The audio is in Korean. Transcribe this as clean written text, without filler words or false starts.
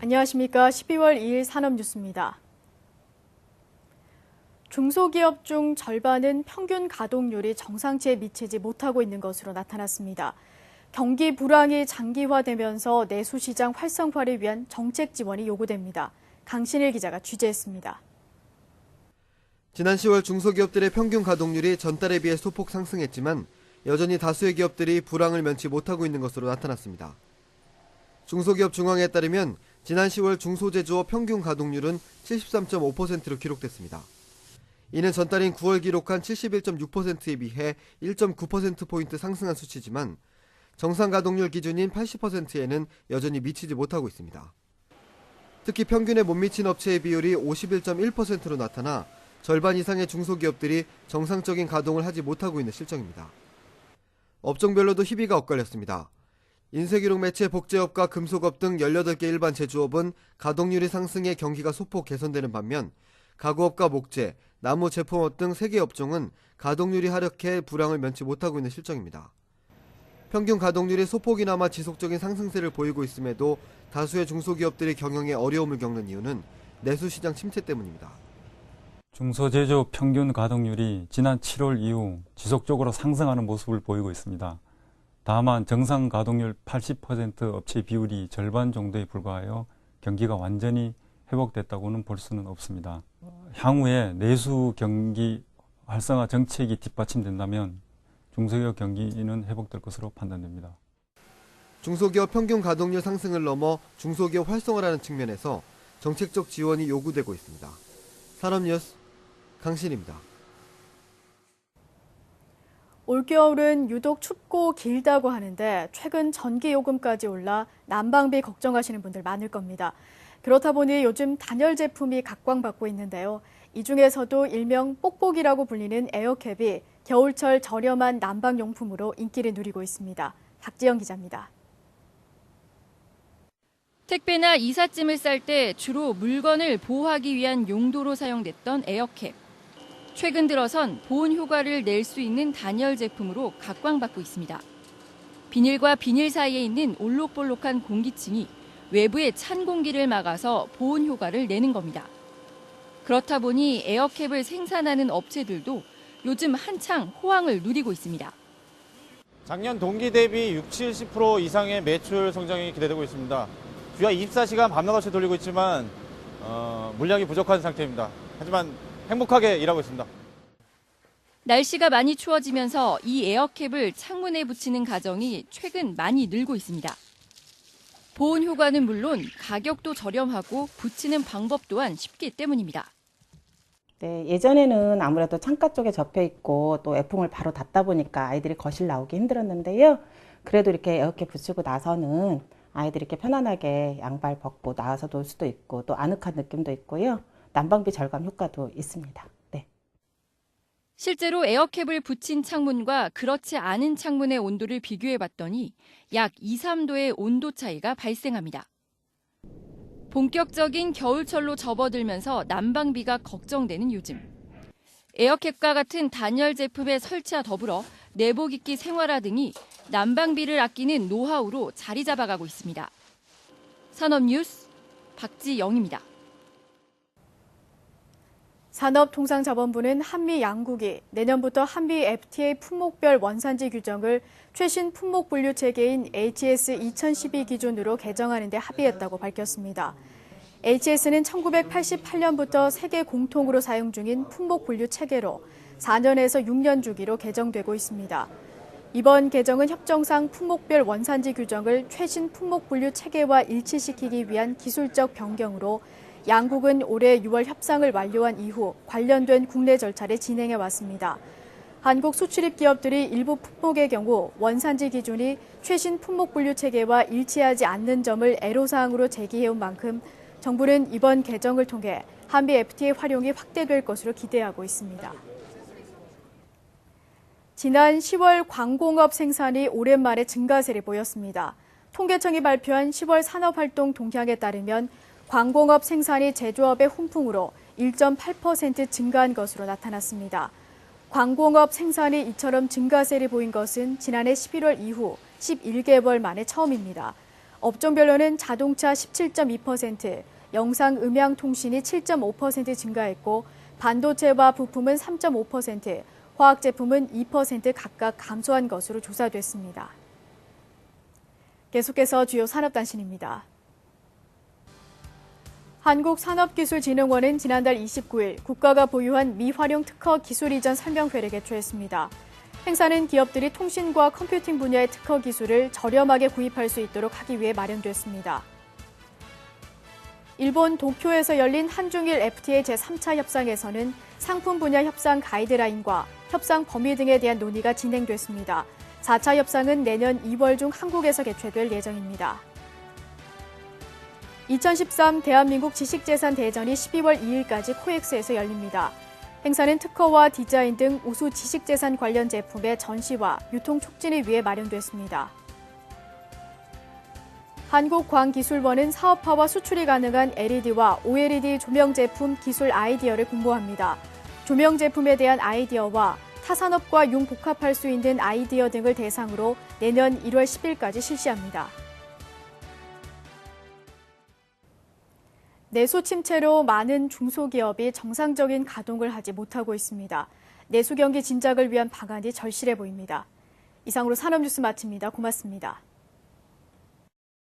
안녕하십니까. 12월 2일 산업뉴스입니다. 중소기업 중 절반은 평균 가동률이 정상치에 미치지 못하고 있는 것으로 나타났습니다. 경기 불황이 장기화되면서 내수시장 활성화를 위한 정책 지원이 요구됩니다. 강신일 기자가 취재했습니다. 지난 10월 중소기업들의 평균 가동률이 전달에 비해 소폭 상승했지만 여전히 다수의 기업들이 불황을 면치 못하고 있는 것으로 나타났습니다. 중소기업 중앙에 따르면 지난 10월 중소제조업 평균 가동률은 73.5%로 기록됐습니다. 이는 전달인 9월 기록한 71.6%에 비해 1.9%포인트 상승한 수치지만 정상 가동률 기준인 80%에는 여전히 미치지 못하고 있습니다. 특히 평균에 못 미친 업체의 비율이 51.1%로 나타나 절반 이상의 중소기업들이 정상적인 가동을 하지 못하고 있는 실정입니다. 업종별로도 희비가 엇갈렸습니다. 인쇄기록 매체 복제업과 금속업 등 18개 일반 제조업은 가동률이 상승해 경기가 소폭 개선되는 반면 가구업과 목재, 나무 제품업 등 3개 업종은 가동률이 하락해 불황을 면치 못하고 있는 실정입니다. 평균 가동률이 소폭이나마 지속적인 상승세를 보이고 있음에도 다수의 중소기업들이 경영에 어려움을 겪는 이유는 내수시장 침체 때문입니다. 중소제조업 평균 가동률이 지난 7월 이후 지속적으로 상승하는 모습을 보이고 있습니다. 다만 정상 가동률 80% 업체 비율이 절반 정도에 불과하여 경기가 완전히 회복됐다고는 볼 수는 없습니다. 향후에 내수 경기 활성화 정책이 뒷받침된다면 중소기업 경기는 회복될 것으로 판단됩니다. 중소기업 평균 가동률 상승을 넘어 중소기업 활성화라는 측면에서 정책적 지원이 요구되고 있습니다. 산업뉴스 강신입니다. 올겨울은 유독 춥고 길다고 하는데 최근 전기요금까지 올라 난방비 걱정하시는 분들 많을 겁니다. 그렇다 보니 요즘 단열 제품이 각광받고 있는데요. 이 중에서도 일명 뽁뽁이라고 불리는 에어캡이 겨울철 저렴한 난방용품으로 인기를 누리고 있습니다. 박지영 기자입니다. 택배나 이삿짐을 쌀 때 주로 물건을 보호하기 위한 용도로 사용됐던 에어캡. 최근 들어선 보온 효과를 낼 수 있는 단열 제품으로 각광받고 있습니다. 비닐과 비닐 사이에 있는 올록볼록한 공기층이 외부의 찬 공기를 막아서 보온 효과를 내는 겁니다. 그렇다 보니 에어캡을 생산하는 업체들도 요즘 한창 호황을 누리고 있습니다. 작년 동기 대비 60-70% 이상의 매출 성장이 기대되고 있습니다. 주야 24시간 밤낮없이 돌리고 있지만 물량이 부족한 상태입니다. 하지만 행복하게 일하고 있습니다. 날씨가 많이 추워지면서 이 에어캡을 창문에 붙이는 가정이 최근 많이 늘고 있습니다. 보온 효과는 물론 가격도 저렴하고 붙이는 방법 또한 쉽기 때문입니다. 네, 예전에는 아무래도 창가 쪽에 접혀 있고 또 에풍을 바로 닫다 보니까 아이들이 거실 나오기 힘들었는데요. 그래도 이렇게 에어캡 붙이고 나서는 아이들이 이렇게 편안하게 양발 벗고 나와서 놀 수도 있고 또 아늑한 느낌도 있고요. 난방비 절감 효과도 있습니다. 네. 실제로 에어캡을 붙인 창문과 그렇지 않은 창문의 온도를 비교해 봤더니 약 2, 3도의 온도 차이가 발생합니다. 본격적인 겨울철로 접어들면서 난방비가 걱정되는 요즘. 에어캡과 같은 단열 제품의 설치와 더불어 내복 입기 생활화 등이 난방비를 아끼는 노하우로 자리 잡아가고 있습니다. 산업뉴스 박지영입니다. 산업통상자원부는 한미 양국이 내년부터 한미 FTA 품목별 원산지 규정을 최신 품목 분류 체계인 HS 2012 기준으로 개정하는 데 합의했다고 밝혔습니다. HS는 1988년부터 세계 공통으로 사용 중인 품목 분류 체계로 4년에서 6년 주기로 개정되고 있습니다. 이번 개정은 협정상 품목별 원산지 규정을 최신 품목 분류 체계와 일치시키기 위한 기술적 변경으로 양국은 올해 6월 협상을 완료한 이후 관련된 국내 절차를 진행해 왔습니다. 한국 수출입 기업들이 일부 품목의 경우 원산지 기준이 최신 품목 분류 체계와 일치하지 않는 점을 애로사항으로 제기해온 만큼 정부는 이번 개정을 통해 한미 FTA 활용이 확대될 것으로 기대하고 있습니다. 지난 10월 광공업 생산이 오랜만에 증가세를 보였습니다. 통계청이 발표한 10월 산업활동 동향에 따르면 광공업 생산이 제조업의 훈풍으로 1.8% 증가한 것으로 나타났습니다. 광공업 생산이 이처럼 증가세를 보인 것은 지난해 11월 이후 11개월 만에 처음입니다. 업종별로는 자동차 17.2%, 영상 음향 통신이 7.5% 증가했고 반도체와 부품은 3.5%, 화학 제품은 2% 각각 감소한 것으로 조사됐습니다. 계속해서 주요 산업단신입니다. 한국산업기술진흥원은 지난달 29일 국가가 보유한 미활용 특허 기술 이전 설명회를 개최했습니다. 행사는 기업들이 통신과 컴퓨팅 분야의 특허 기술을 저렴하게 구입할 수 있도록 하기 위해 마련됐습니다. 일본 도쿄에서 열린 한중일 FTA 제3차 협상에서는 상품 분야 협상 가이드라인과 협상 범위 등에 대한 논의가 진행됐습니다. 4차 협상은 내년 2월 중 한국에서 개최될 예정입니다. 2013 대한민국 지식재산 대전이 12월 2일까지 코엑스에서 열립니다. 행사는 특허와 디자인 등 우수 지식재산 관련 제품의 전시와 유통 촉진을 위해 마련됐습니다. 한국광기술원은 사업화와 수출이 가능한 LED와 OLED 조명 제품 기술 아이디어를 공모합니다. 조명 제품에 대한 아이디어와 타산업과 융복합할 수 있는 아이디어 등을 대상으로 내년 1월 10일까지 실시합니다. 내수 침체로 많은 중소기업이 정상적인 가동을 하지 못하고 있습니다. 내수 경기 진작을 위한 방안이 절실해 보입니다. 이상으로 산업뉴스 마칩니다. 고맙습니다.